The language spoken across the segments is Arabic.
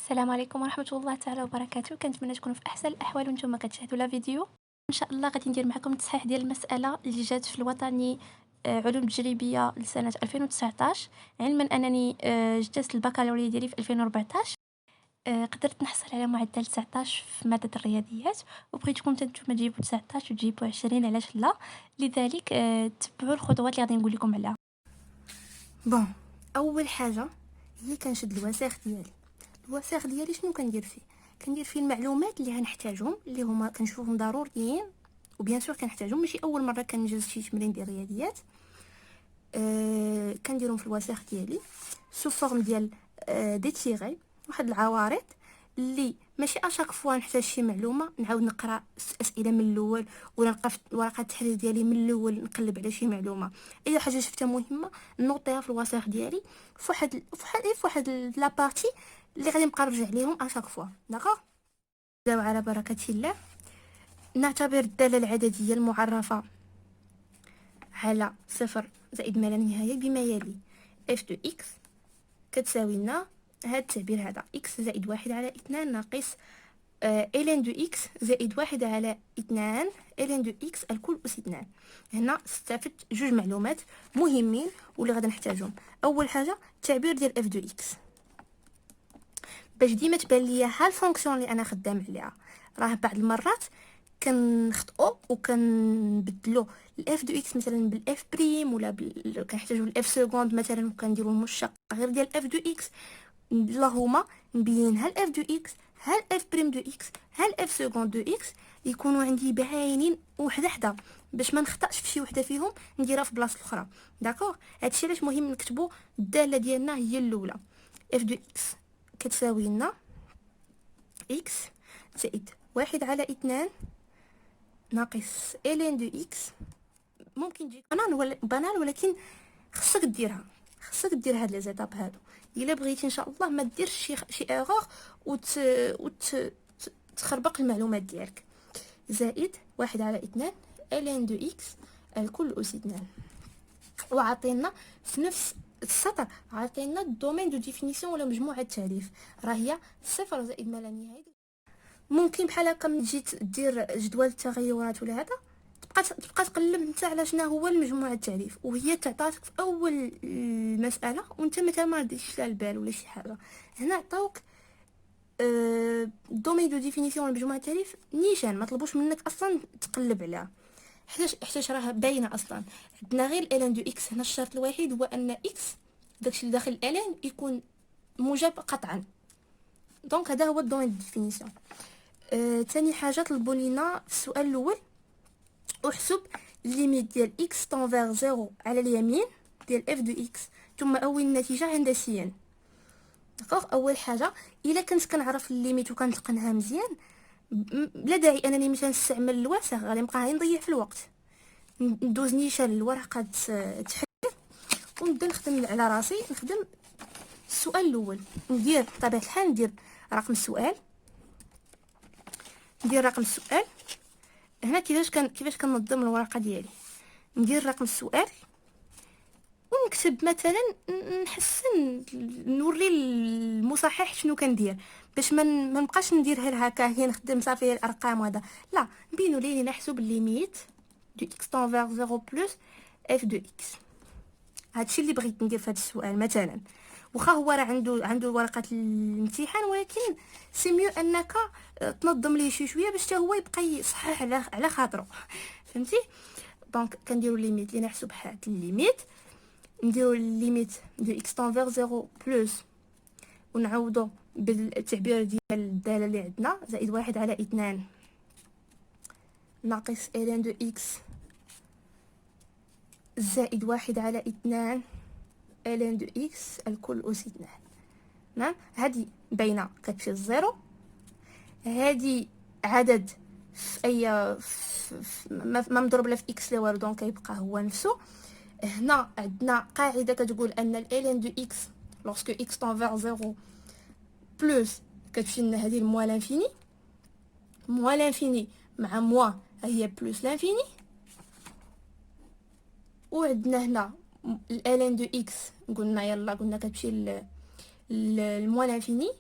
السلام عليكم ورحمة الله تعالى وبركاته. كنتمنى تكونوا في احسن الاحوال وانتم كتشاهدوا لا فيديو. ان شاء الله غادي ندير معكم التصحيح ديال المساله اللي جات في الوطني علوم تجريبيه لسنه 2019. علما انني اجتزت البكالوريا ديالي في 2014. قدرت نحصل على معدل 19 في ماده الرياضيات، وبغيتكم حتى نتوما تجيبوا 19 وتجيبوا 20، علاش لا؟ لذلك تبعوا الخطوات اللي غادي نقول لكم عليها. بون، اول حاجه هي كنشد الوساخ ديالي. شنو كندير فيه المعلومات اللي غنحتاجهم، اللي هما كنشوفهم ضروريين، وبيان سور كنحتاجهم. ماشي اول مره كنجز شي تمرين ديال الرياضيات. كنديرهم في الوساخ ديالي سو فورم ديال دي تيغي، واحد العوارض اللي ماشي اشاك فوا نحتاج شي معلومه نعاود نقرا اسئله من الاول، ولا نلقى في ورقه التحرير ديالي من الاول نقلب على شي معلومه. اي حاجه شفتها مهمه نوطيها في الوساخ ديالي في واحد لا بارتي اللي غادي نبقى نرجع ليهم اشاك فوا. داكوغ، نبداو على بركه الله. نعتبر الداله العدديه المعرفه على صفر زائد ما لا نهايه بما يلي: اف دو اكس كتساوي لنا هذا التعبير هذا: اكس زائد واحد على اثنان ناقص الين دو اكس زائد واحد على اثنان الين دو اكس الكل اس اثنان. هنا استفدت جوج معلومات مهمين واللي غادي نحتاجهم. اول حاجه التعبير ديال اف دو اكس، باش ديما تبان ليا ها الفونكسيون اللي انا خدام عليها. راه بعض المرات كنخطئوا وكنبدلوا الاف دو اكس مثلا بالاف بريم، ولا كنحتاجوا الاف سكوند مثلا وكنديروا المشتق غير ديال اف دو اكس. اللهم نبين ها الاف دو اكس، ها الاف بريم دو اكس، ها الاف سكوند دو اكس يكونوا عندي باينين وحده حده، باش ما نخطاش في شي وحده فيهم نديرها في بلاصه الاخرى. داكوغ، هادشي علاش مهم نكتبوا الداله ديالنا هي الاولى. اف دو اكس كتساوي لنا اكس زائد واحد على اثنان ناقص الين دو اكس. ممكن تجيك بنان ولكن خصك دير هاد لي زيتاب هادو الا بغيتي ان شاء الله ما ديرش شي ايرور تخربق المعلومات ديالك. زائد واحد على اثنان الين دو اكس الكل اس اثنان. وعطينا في نفس السطر عطينا الدومين دو ديفينيسيون ولا مجموعه التعريف، راه هي صفر زائد ما لا نهايه. ممكن بحال هكا من تجي دير جدول التغيرات ولا هذا تبقى تقلب نتا على شنو هو المجموعه التعريف، وهي تعطاتك في اول المساله وانت مثلا ما رديتش لها البال ولا شي حاجه. هنا عطاوك دومين دو ديفينيسيون لمجموعه التعريف نيشان، ما طلبوش منك اصلا تقلب عليها، حيتاش راه باينه اصلا. عندنا غير الان دو اكس. هنا الشرط الوحيد هو ان اكس داكشي اللي داخل الان يكون موجب قطعا. دونك هذا هو الدومين دو ديفينيسيون. تاني حاجه طلبوا لينا في السؤال الاول: احسب ليميت ديال اكس تنفير زيرو على اليمين ديال اف دو اكس ثم اول النتيجه هندسيا. داكوغ، اول حاجه الا كنت كنعرف الليميت وكنتقنها مزيان بلا داعي انني مثلا نستعمل الوسخ، غادي نبقى غير نضيع في الوقت. ندوز نيشان الورقه تحرير ونبدا نخدم على راسي. نخدم السؤال الاول، ندير بطبيعه الحال ندير رقم السؤال. هنا كيفاش كننظم الورقه ديالي: ندير رقم السؤال ونكتب مثلا، نحسن نوري المصحح شنو كندير، باش ما نبقاش ندير غير هكا هي نخدم صافي الارقام وهذا. لا، نبينوا ليه نحسب الليميت دو اكس تنفير زيرو بلس اف دو اكس. هادشي اللي بغيت ندير في هذا السؤال مثلا. واخا هو راه عنده ورقه الامتحان، ولكن سي ميو انك تنظم ليه شويه باش حتى هو يبقى يصحح على خاطره. فهمتي؟ دونك كنديروا ليميت اللي نحسب هاد الليميت، نديروا الليميت دو اكس تنفير زيرو بلس ونعوضو بالتعبير ديال الداله اللي عندنا: زائد واحد على اثنان ناقص الين دو اكس زائد واحد على اثنان الين دو اكس الكل اس اثنان. نعم، هذه باينه كتمشي الزيرو. هذه عدد في اي ما مضروب لا في اكس لا والو، دونك كيبقى هو نفسه. هنا عندنا قاعده كتقول ان الين دو اكس لوrsque اكس تنفير زيرو بلس كتمشي لنا هذه الموا لانفيني. موا لانفيني مع موا هي بلس لانفيني. وعندنا هنا الالين دو اكس قلنا كتمشي الموا لانفيني،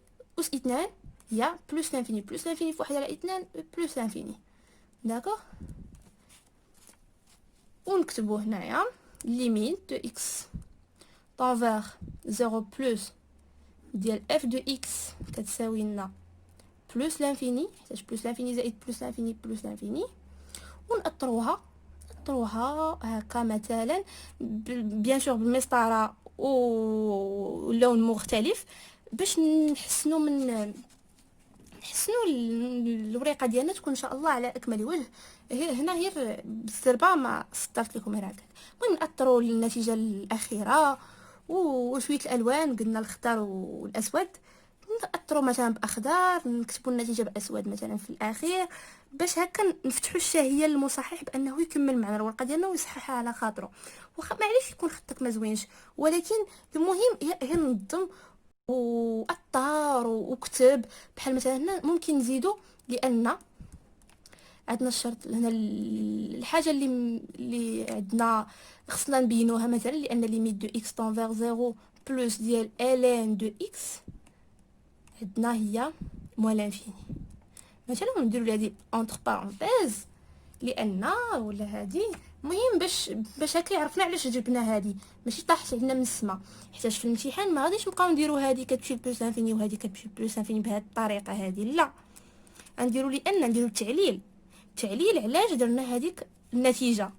أس 2 هي بلس لانفيني. بلس لانفيني في 1 على 2 بلس لانفيني. داكوغ. ونكتبو هنايا ليميت دو إكس طونفيغ 0 بلس ديال اف دو إكس كتساوي لنا بلس لانفيني، حيت بلس لانفيني زائد بلس لانفيني بلس لانفيني. ونأطروها هكا مثلا بيان سور بالمسطره ولون مختلف باش نحسنوا الورقه ديالنا تكون ان شاء الله على اكمل وجه. هنا غير بالزربه ما سطرت لكم غير هكا. المهم نأطروا النتيجه الاخيره وشويه الالوان، قلنا الخضر والاسود، نأطروا مثلا باخضر، نكتبوا النتيجه باسود مثلا في الاخير، باش هكا نفتحوا الشهيه للمصحح بانه يكمل معنا الورقه ديالنا ويصححها على خاطره. واخا معليش يكون خطك ما زوينش، ولكن المهم هي نظم واطار وكتب. بحال مثلا هنا ممكن نزيدو، لان عندنا الشرط هنا الحاجه اللي عندنا خصنا نبينوها مثلا، لان ليميت دو اكس طونفيغ 0 بلس ديال ln دو اكس عندنا هي موال لانفيني. مثلا نديرو لها دي اونتر بارونتيز لان ولا هادي مهم باش هكا عرفنا علاش جبنا هادي، ماشي طاحت عندنا من السما. حيت في الامتحان ما غاديش نبقاو نديرو هادي كتمشي بلس انفيني وهادي كتمشي بلس انفيني بهاد الطريقه هادي، لا غنديرو لان نديرو التعليل علاش درنا هذيك النتيجه،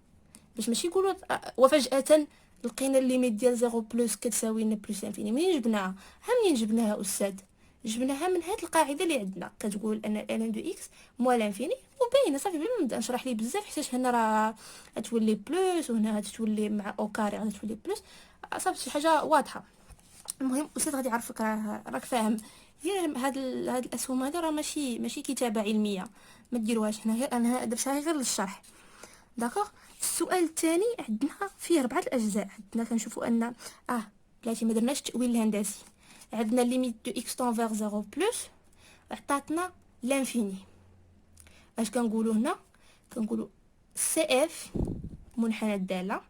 باش ماشي يقولوا وفجاه لقينا الليميت ديال 0 بلس كتساوي لنا بلس انفيني. منين جبناها؟ منين جبناها استاذ؟ جبناها من هاد القاعده اللي عندنا كتقول ان ln دو اكس موال انفيني، وباينه صافي بلا ما نبدا نشرح لي بزاف، حيت هنا راه غتولي بلس وهنا غتولي مع او كاري غتولي بلس، صافي شي حاجه واضحه. المهم استاذ غادي يعرفك راك فاهم. هي هاد الاسهم هذا راه ماشي كتابه علميه، ما ديروهاش هنا، غير انا درتها غير للشرح. داكوغ. السؤال الثاني عندنا فيه 4 الاجزاء. عندنا كنشوفوا ان بلاتي ما درناش التاويل الهندسي. عندنا ليميت دو اكس طونفيغ 0 بلس عطاتنا لانفيني. اش كنقولوا هنا؟ كنقولوا سي اف منحنى الداله،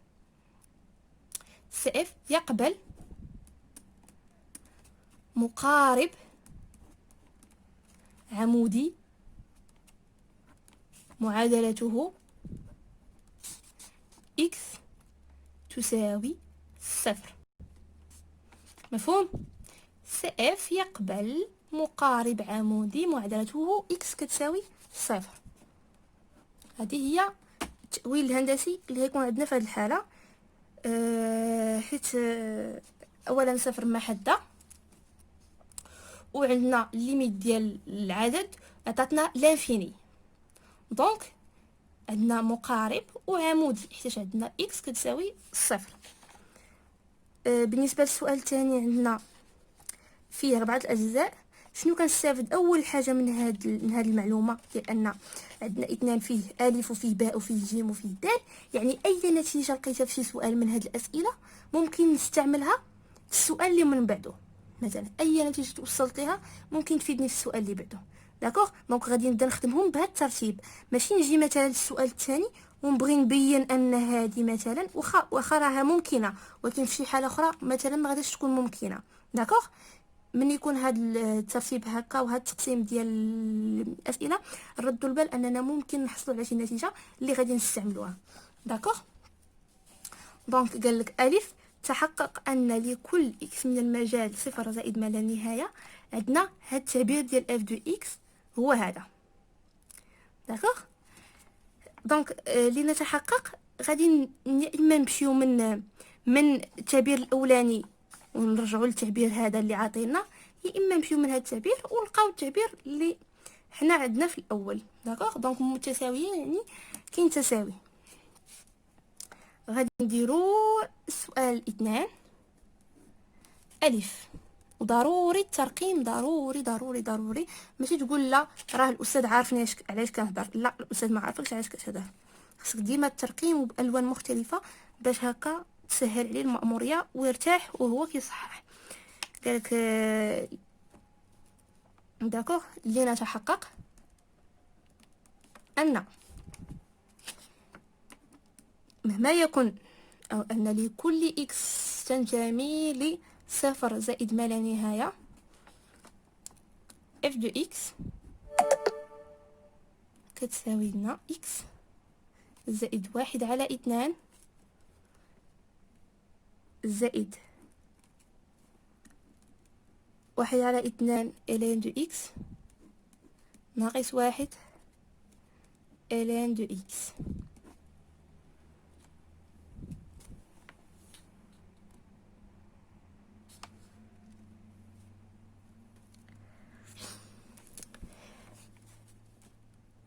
سي اف يقبل مقارب عمودي معادلته x تساوي 0. مفهوم؟ سي اف يقبل مقارب عمودي معادلته x كتساوي 0. هذه هي التأويل الهندسي اللي هيكون عندنا في هذه الحالة. حيت اولا 0 محدة، وعندنا الليميت ديال العدد عطاتنا لانفيني، دونك عندنا مقارب وعمودي حيت عندنا x كتساوي 0. بالنسبه للسؤال الثاني عندنا فيه 4 الاجزاء. شنو كنستافد؟ اول حاجه من هاد المعلومه لان عندنا اثنان فيه الف وفيه باء وفيه جيم وفيه دال، يعني اي نتيجه لقيتها في شي سؤال من هاد الاسئله ممكن نستعملها في السؤال اللي من بعده. مثلا اي نتيجه وصلت لها ممكن تفيدني في السؤال اللي بعده. داكوغ. دونك غادي نبدا نخدمهم بهذا الترتيب، ماشي نجي مثلا السؤال الثاني ونبغي نبين ان هذه مثلا واخا راها ممكنه، ولكن في شي حاله اخرى مثلا ما غاديش تكون ممكنه. داكوغ. من يكون هذا الترتيب هكا وهذا التقسيم ديال الاسئله نردوا البال اننا ممكن نحصلوا على شي نتيجه اللي غادي نستعملوها. داكوغ. دونك قال لك الف تحقق ان لكل اكس من المجال صفر زائد ما لا نهايه. عندنا هذا التعبير ديال اف دو اكس هو هذا. داكوغ. دونك لنتحقق غادي اما نمشيو من التعبير الاولاني ونرجعوا للتعبير هذا اللي عاطينا، يا اما نمشيو من هذا التعبير ونلقاو التعبير اللي حنا عندنا في الاول. داكوغ. دونك متساويين يعني كاين تساوي. غادي نديرو السؤال 2 الف. وضروري الترقيم، ضروري ضروري ضروري. ماشي تقول لا راه الاستاذ عارفني علاش كنهضر، لا الاستاذ ما عارفكش علاش كتهضر. خصك ديما الترقيم وبالوان مختلفه باش هكا تسهل عليه المأموريه ويرتاح وهو كيصحح. قالك داكوغ لنتحقق ان مهما يكن او ان لكل اكس تنتمي لصفر زائد ما لا نهايه اف دو اكس كتساوي لنا اكس زائد 1/2 زائد 1/2 ln دو اكس ناقص 1 ln دو اكس.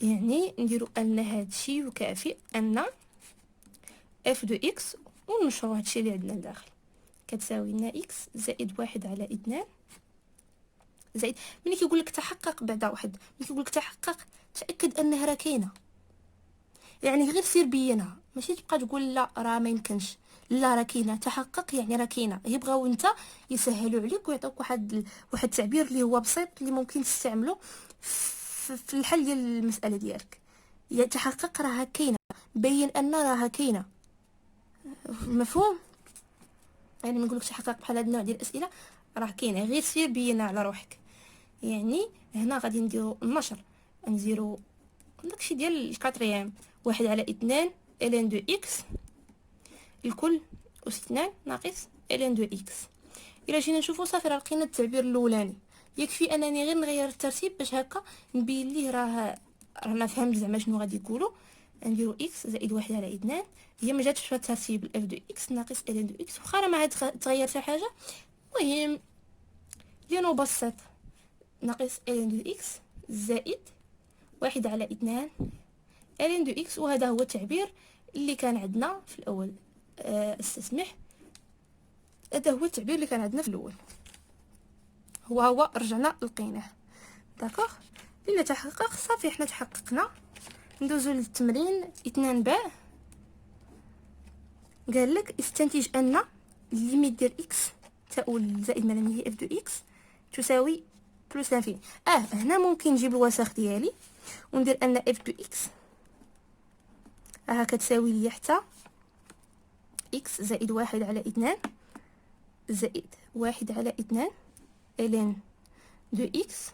يعني نديرو ان هادشي يكافئ ان اف دو اكس ونشرو هادشي اللي عندنا لداخل كتساوي لنا اكس زائد 1/2 زائد. ملي كيقول لك تحقق بعدا واحد، ملي كيقول لك تحقق تاكد انها راه كاينه، يعني غير سير بينها، ماشي تبقى تقول لا راه ما يمكنش، لا راه كاينه. تحقق يعني راه كاينه. يبغاو انت يسهلوا عليك ويعطوك واحد التعبير اللي هو بسيط اللي ممكن تستعمله في الحل ديال المساله ديالك. تحقق راها كاينه، بين ان راها كاينه. مفهوم؟ يعني ما نقولكش تحقق بحال هاد النوع ديال الاسئله راه كاينه، غير سير بينها على روحك. يعني هنا غادي نديرو النشر، نديرو داكشي ديال الكاتريام 1/2 ln دو اكس الكل أس 2 ناقص ln دو اكس. الا جينا نشوفو صافي راه لقينا التعبير الاولاني. يكفي انني غير نغير الترتيب باش هكا نبين ليه رانا فهمت زعما شنو غادي يقولوا. نديرو اكس زائد 1/2 هي ما جاتش في الترتيب الاف دو اكس ناقص ln دو اكس، واخا راه ما عاد تغير حتى حاجه. المهم لنبسط، ناقص ln دو اكس زائد 1/2 ln دو اكس، وهذا هو التعبير اللي كان عندنا في الاول. استسمح، هذا هو التعبير اللي كان عندنا في الاول، هو رجعنا لقيناه. داكوغ، الا تحقق صافي حنا تحققنا. ندوزو للتمرين 2 باء. قال لك استنتج ان الليميت ديال اكس تؤول زائد ما لا نهايه اف دو اكس تساوي بلس لانفيني. هنا ممكن نجيب الوسخ ديالي وندير ان اف دو اكس راها كتساوي لي حتى اكس زائد 1/2 زائد 1/2 ln دو اكس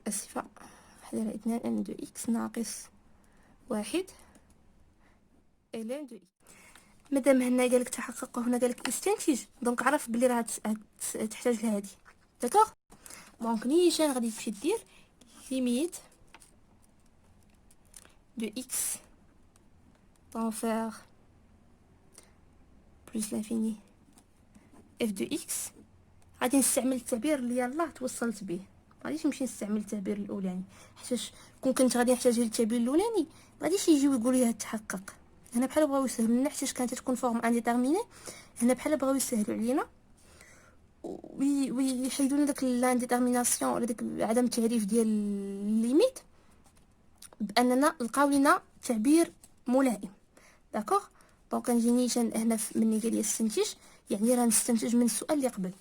اسفة 1/2 ln دو اكس ناقص 1 ln دو اكس. مادام هنا قالك تحقق وهنا قالك استنتج، دونك عرف بلي راه تحتاج لهادي. داكوغ، دونك نيشان غادي تمشي دير ليميت دو اكس طون فيغ بلس لانفيني اف دو اكس. غادي نستعمل التعبير اللي يلاه توصلت به، غاديش نمشي نستعمل التعبير الاولاني، حيتاش كون كنت غادي نحتاج للتعبير الاولاني غاديش يجيو يقولوا لي تحقق. هنا بحال بغاو يسهلوا لنا حيتاش كانت تكون فورم انديتيرميني. هنا بحال بغاو يسهلوا علينا ويحيدوا لنا داك لانديتيرميناسيون ولا داك عدم التعريف ديال الليميت باننا لقاو لنا تعبير ملائم. داكوغ، دونك نجي هنا مني قال لي استنتج، يعني راه نستنتج من السؤال اللي قبل.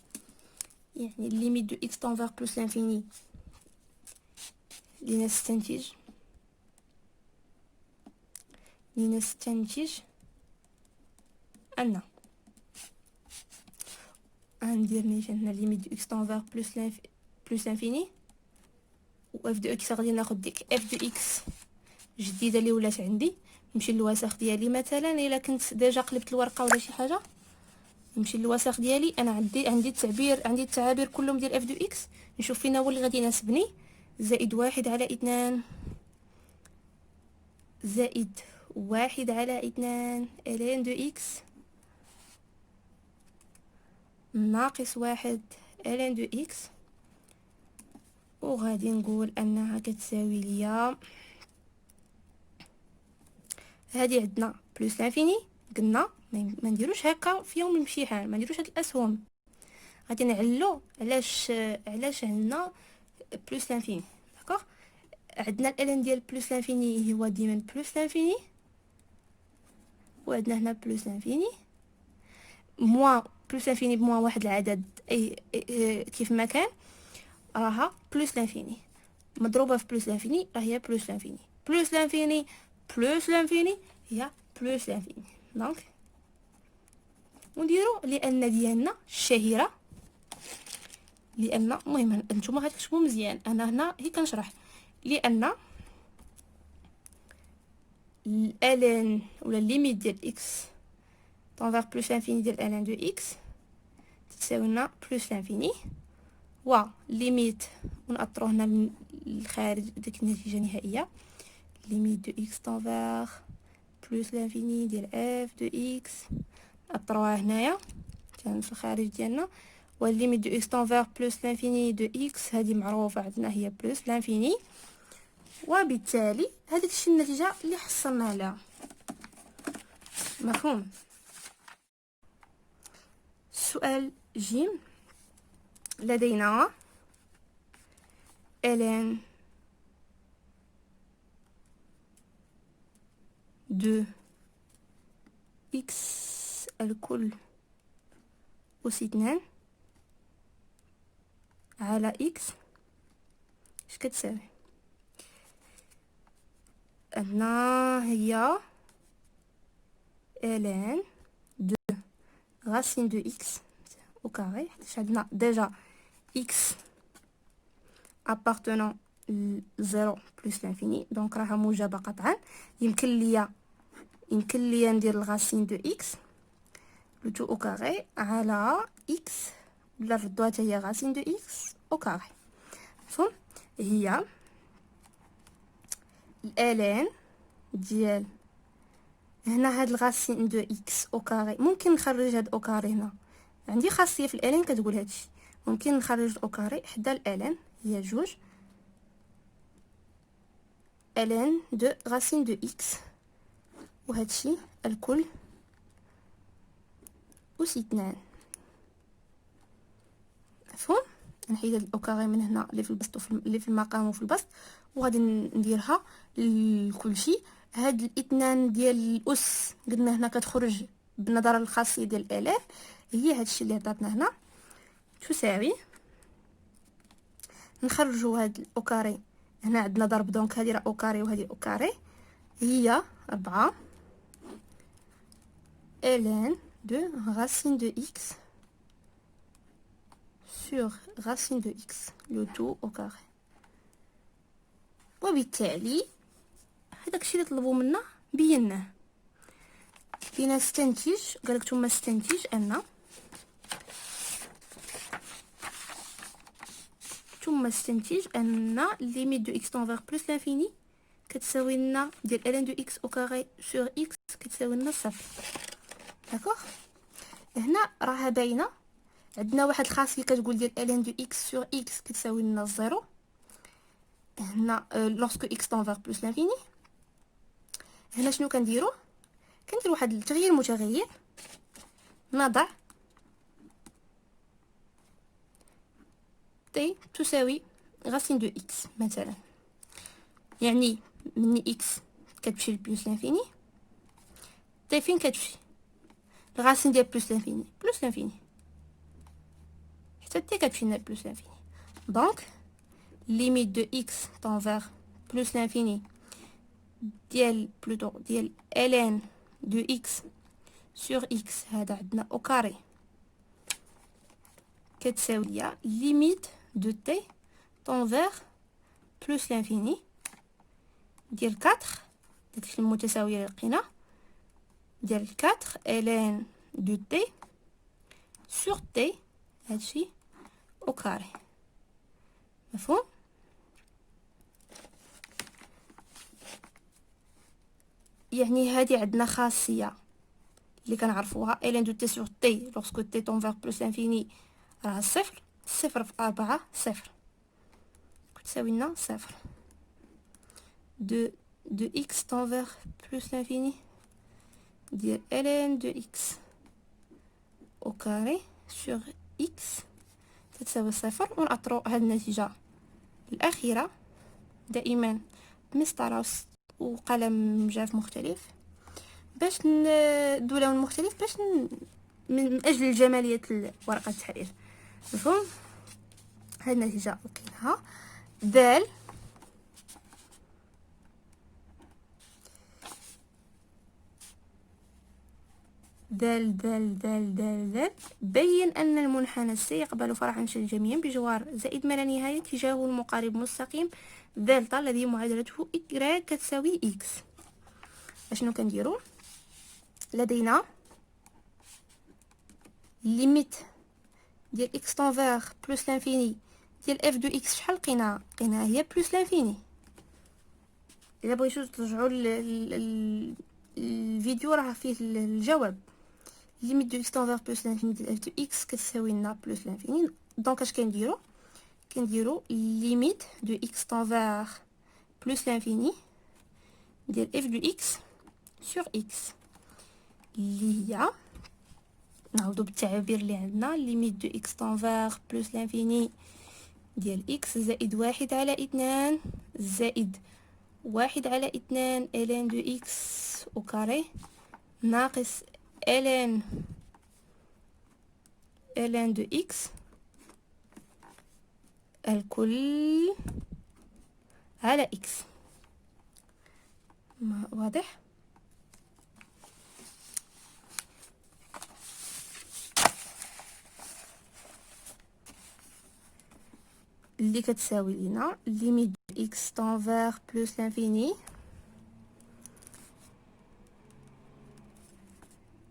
يعني الليميت دو اكس طون فيغ بلس لانفيني لنستنتج ان غندير هنا ليميت دو اكس طون فيغ بلس لانفيني و اف دو اكس غادي ناخد ديك اف دو اكس جديده اللي ولات عندي. نمشي للوسخ ديالي، مثلا الا كنت ديجا قلبت الورقه ولا شي حاجه نمشي للوسخ ديالي. انا عندي التعابير كلهم ديال اف دو اكس. نشوف فينا هو اللي غادي يناسبني. زائد 1/2 زائد 1/2 ln دو اكس ناقص 1 ln دو اكس، وغادي نقول انها كتساوي ليا هادي عندنا بلس لانفيني. قلنا ما نديروش هكا في يوم الامتحان، ما نديروش هاد الاسهم، غادي نعلو علاش عندنا بلس لانفيني. داكوغ، عندنا الالين ديال بلس لانفيني هو ديما بلس لانفيني، وعندنا هنا بلس لانفيني موان بلس لانفيني بموان واحد العدد اي كيف ما كان راها بلس لانفيني مضروبه في بلس لانفيني راه هي بلس لانفيني. بلس لانفيني بلس لانفيني هي بلس لانفيني. دونك ونديرو لان ديالنا الشهيره، لان المهم نتوما غتكتبوا مزيان، انا هنا هي كنشرح. لان الان ولا ليميت ديال اكس تنفير بلوس لانفيني ديال الان دو اكس تساوي لنا بلوس لانفيني، و ليميت ونأطرو هنا للخارج ديك النتيجه النهائيه، ليميت دو اكس تنفير بلوس لانفيني ديال اف دو اكس نأطروها هنايا في الخارج ديالنا، والليميت دو اكس تنفير بلوس لانفيني دو اكس هذه معروفه عندنا هي بلوس لانفيني، وبالتالي هذيك الشيء النتيجه اللي حصلنا لها. مفهوم؟ سؤال جيم، لدينا ln دو اكس الكل أس 2 على اكس اش كتساوي؟ هنا هي ln دو racine دو اكس au carré، حيت عندنا ديجا اكس appartenant ل 0 بلس لانفيني، دونك راها موجبه قطعا. يمكن ليا ندير الغاسين دو اكس لو تو او كاري على اكس، ولا نردوها حتى هي غاسين دو اكس او كاري. مفهوم؟ هي الالان ديال هنا هاد الغاسين دو اكس او كاري، ممكن نخرج هاد او كاري هنا، عندي خاصيه في الالان كتقول هادشي، ممكن نخرج او كاري حدا الالان هي جوج الان دو غاسين دو اكس، وهادشي الكل أس 2. مفهوم؟ نحيد هاد الاوكاري من هنا اللي في البسط اللي في المقام وفي البسط، وغادي نديرها لكل شيء. هاد الاثنان ديال الاس قلنا هنا كتخرج بالنظر للخاصيه ديال الالاف، هي هادشي اللي عطاتنا هنا تساوي، نخرجوا هاد الاوكاري هنا عندنا ضرب، دونك هذه راه اوكاري وهذه اوكاري، هي 4 ln de racine de x sur racine de x le tout au carré. وبالتالي هذاك الشيء اللي طلبوا منا بيناه. فينا استنتج، قالك ثم استنتج ان ليميت دو اكس تنفير بلس لانفيني كتساوي لنا ديال ln دو اكس او كاري سور اكس كتساوي لنا صفر. داكوغ؟ هنا راها باينه، عندنا واحد الخاصيه كتقول ديال ln دو اكس سور اكس كتساوي لنا زيرو. هنا لوrsque اكس تنفير بلس لانفيني، هنا شنو كنديرو؟ كندير واحد التغيير متغير، نضع تي تساوي غاسين دو اكس مثلا، يعني مني اكس كتمشي لبلس لانفيني، تي فين كتمشي؟ الغاسين ديال بلس لانفيني بلس لانفيني، حتى تي كتمشي لنا بلس لانفيني. دونك ليميت دو اكس تنفير بلس لانفيني ديال بلوتو ديال ln دو اكس سور اكس، هذا عندنا او كاري كتساوي ليا ليميت دو تي تنفير بلس لانفيني ديال 4، داكشي المتساويه اللي لقينا ديال 4 ln دو تي سور تي، هادشي او كاري. مفهوم؟ يعني هذه عندنا خاصيه اللي كنعرفوها ln دو تي سور تي لوrsque تي تنفير بلس لانفيني راه صفر، صفر في 4 صفر كتساوي لنا صفر. دو اكس تنفير بلس لانفيني ديال ln دو اكس او كاري سور اكس تتساوي صفر. ونأطرو هاد النتيجه الاخيره دائما بمسطره وقلم جاف مختلف باش ندو لون مختلف باش من اجل جماليه ورقه التحرير. مفهوم؟ هاد النتيجه لقيناها دال دال دال دال دال دال. بين أن المنحنى سي يقبل فرعا جميعا بجوار زائد ما لا نهاية تجاهه المقارب مستقيم دلتا الذي معادلته y كتساوي x. اشنو كنديرو؟ لدينا ليميت ديال x تنفير بلس لانفيني ديال اف دو اكس. شحال لقيناها هي بلس لانفيني. الا بغيتو ترجعوا الفيديو راه فيه الجواب. ليميت دو اكس تنفير بلس لانفيني ديال اف دو اكس كتساوي لنا بلس لانفيني. دونك اش كنديرو ليميت دو اكس تنفير بلس لانفيني ديال اف دو اكس سور اكس اللي هي نعوضو بالتعابير اللي عندنا. ليميت دو اكس تنفير بلس لانفيني ديال اكس زائد 1/2 زائد 1/2 ln دو اكس او كاري ناقص ln دو اكس الكل على اكس. واضح؟ اللي كتساوي لينا ليميت دو اكس تنفير بلس لانفيني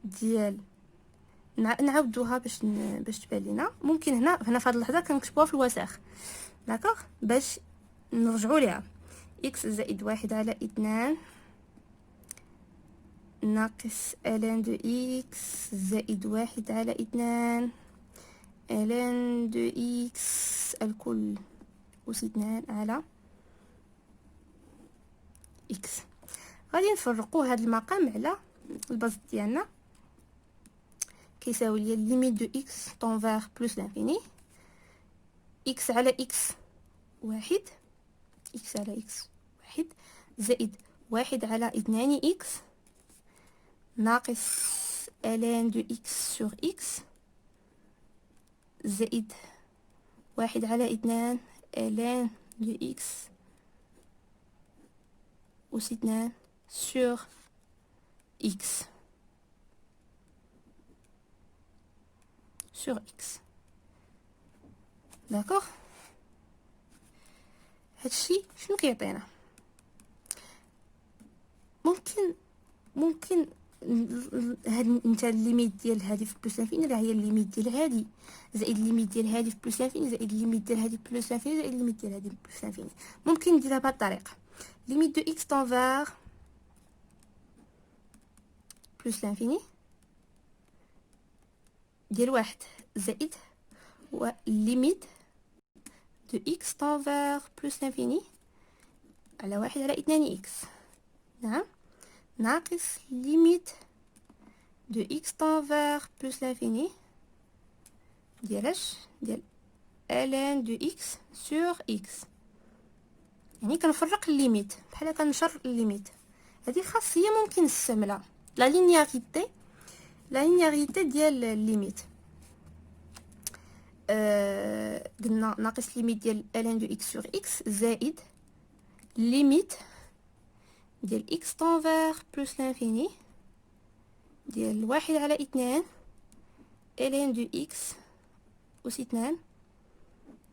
ديال نعاودوها باش تبان لينا. ممكن هنا في هذه اللحظه كنكتبوها في الوساخ داكوغ باش نرجعوا ليها. اكس زائد 1/2 ناقص ln دو اكس زائد 1/2 ln دو اكس الكل أس 2 على اكس. غادي نفرقوا هذا المقام على البسط ديالنا. كيساوي ليا ليميت دو اكس تنفير بلس لانفيني اكس على اكس واحد، اكس على اكس واحد زائد 1/2 اكس ناقص ln دو اكس سور اكس زائد 1/2 ln دو اكس أس 2 سور اكس سور اكس. داكوغ هادشي شنو كيعطينا؟ ممكن هاد انت الليميت ديال هادي في بلس لانفيني راه هي الليميت ديال هادي زائد الليميت ديال هادي في بلس لانفيني زائد الليميت ديال هادي بلس لانفيني زائد الليميت ديال هادي بلس لانفيني. ممكن نديرها بهاد الطريقه. ليميت دو اكس تنفير بلس لانفيني ديال واحد زائد ليميت دو اكس تنفير بلس لانفيني على 1/2 اكس. نعم ناقص ليميت دو اكس تنفير بلس لانفيني ديال ln دو اكس سور اكس. يعني كنفرق الليميت بحال كنشر الليميت. هذه خاصيه ممكن نستعملها لا لينياريتي ديال الليميت. قلنا ناقص ليميت ديال ln دو اكس سور اكس زائد ليميت ديال اكس تنفير بلس لانفيني ديال 1/2 ln دو اكس أس 2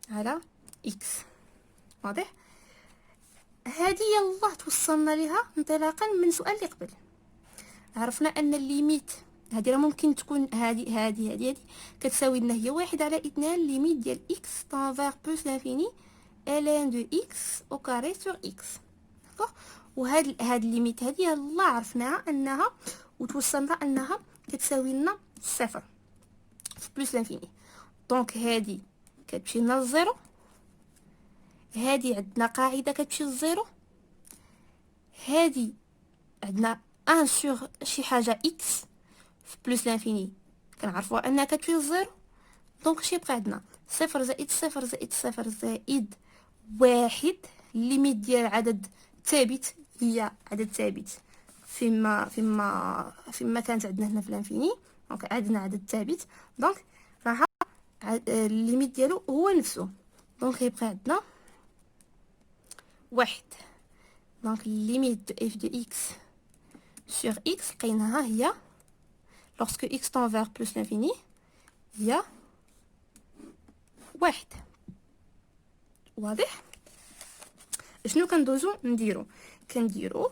على اكس. واضح؟ هذه يلا توصلنا ليها انطلاقا من سؤال اللي قبل. عرفنا ان الليميت هذه راه ممكن تكون هذه كتساوي لنا هي 1/2 ليميت ديال اكس تنفير بلس لانفيني ln دو اكس او كاري سور اكس. داكوغ؟ وهاد الليميت هذه يلا عرفناها انها وتوصلنا انها كتساوي لنا صفر في بلس لانفيني. دونك هذه كتمشي لنا للزيرو. هذه عندنا قاعده كتمشي للزيرو. هذه عندنا ان سور شي حاجه اكس في بلس لانفيني كنعرفوها انها كتمشي للزيرو. دونك شي يبقى عندنا صفر زائد صفر زائد صفر زائد واحد. الليميت ديال عدد ثابت هي عدد ثابت فيما كانت عندنا هنا في الانفيني. دونك عندنا عدد ثابت دونك راح الليميت ديالو هو نفسه. دونك يبقى عندنا واحد. دونك الليميت دو اف دو اكس سور اكس لقيناها هي lorsque x tend vers plus l'infini هي واحد. واضح؟ شنو كندوزو كنديرو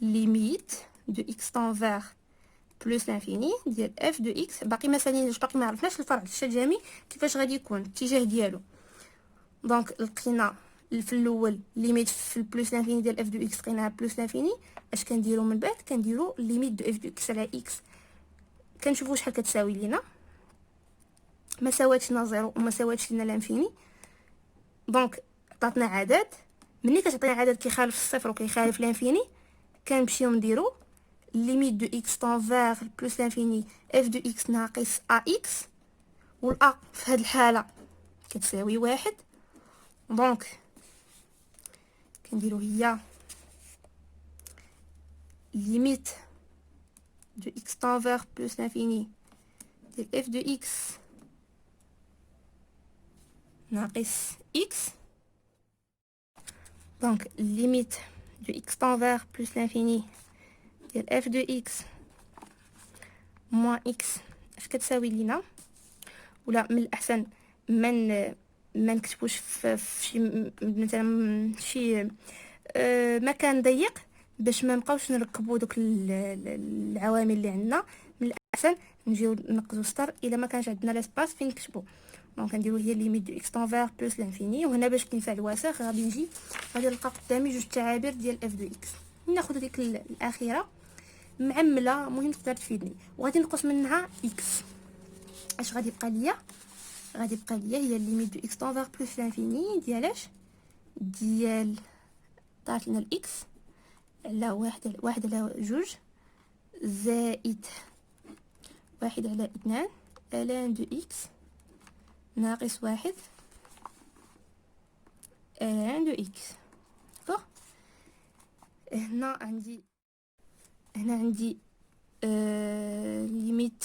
ليميت دو x tend vers بلوس لانفيني ديال اف دو اكس. باقي ما ساليناش، باقي ما عرفناش الفرع الشجامي كيفاش غادي يكون الاتجاه ديالو. دونك لقينا في الاول ليميت في البلوس لانفيني ديال اف دو اكس لقيناها بلوس لانفيني. اش كنديرو من بعد؟ كنديرو ليميت دو اف دو اكس على اكس، كنشوفو شحال كتساوي لينا. ما ساواتش لنا زيرو وما ساواتش لنا لانفيني، دونك عطاتنا عدد. ملي كتعطينا عدد كيخالف الصفر وكيخالف لانفيني كنمشيو نديرو ليميت دو اكس طون فيغ بلوس لانفيني اف دو اكس ناقص ا اكس، والا في هاد الحاله كتساوي واحد. دونك كنديرو هي ليميت دو اكس طون فيغ بلوس لانفيني ديال اف دو اكس ناقص اكس. دونك ليميت دو اكس طون فيغ بلوس لانفيني ديال اف دو اكس موان اكس اش كتساوي لينا. ولا من الاحسن ما نكتبوش في شي مثلا شي مكان ضيق باش ما نبقاوش نركبوا دوك العوامل اللي عندنا. من الاحسن نجيو نقزو سطر الا ما كانش عندنا لاسباس فين نكتبو. دونك غنديرو هي ليميت دو اكس طون فيغ بلوس لانفيني. وهنا باش كينفع الوسخ غادي نلقى قدامي جوج تعابير ديال اف دو اكس. ناخذ ديك الاخيره معمله، مهم تقدر تفيدني، وغادي نقص منها اكس. اش غادي يبقى ليا؟ غادي يبقى ليا هي ليميت دو اكس طون فيغ بلوس لانفيني ديالاش ديال طاعت لنا الاكس على واحد على جوج زائد واحد على اثنان الان دو اكس ناقص واحد الان دو اكس. هنا عندي ليميت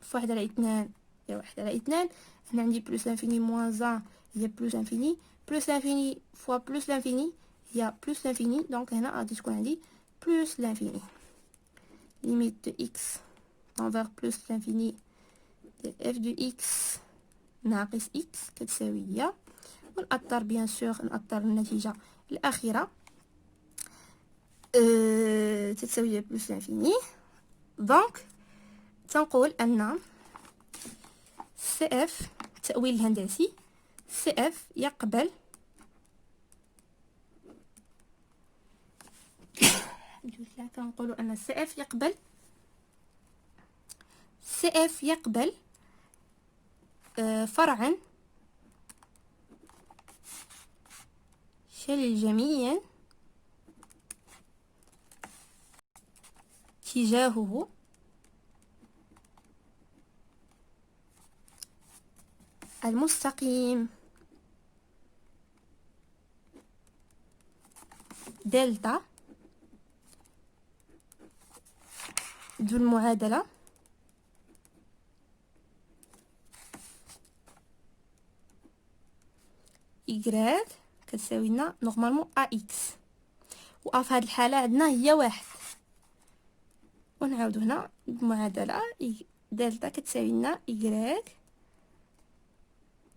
في واحد على اثنان هي واحد على اثنان. هنا عندي بلوس لانفيني موان زان هي بلوس لانفيني، بلوس لانفيني فوا بلوس لانفيني هي بلوس لانفيني. دونك هنا غادي تكون عندي بلوس لانفيني. ليميت دو اكس انفير بلوس لانفيني ديال اف دو اكس ناقص اكس كتساوي هي، ونأطر بيان سور نأطر النتيجة الأخيرة تتساوي هي بلوس لانفيني. دونك تنقول أن سي اف التأويل الهندسي سي اف يقبل كنقولوا ان سي اف يقبل فرعا شلجميا اتجاهه المستقيم دلتا ذو المعادلة إكغيك كتساوي لنا نورمالمون ا اكس، و في هاد الحالة عندنا هي واحد. ونعاودو هنا المعادلة دلتا كتساوي لنا إكغيك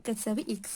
كتساوي اكس.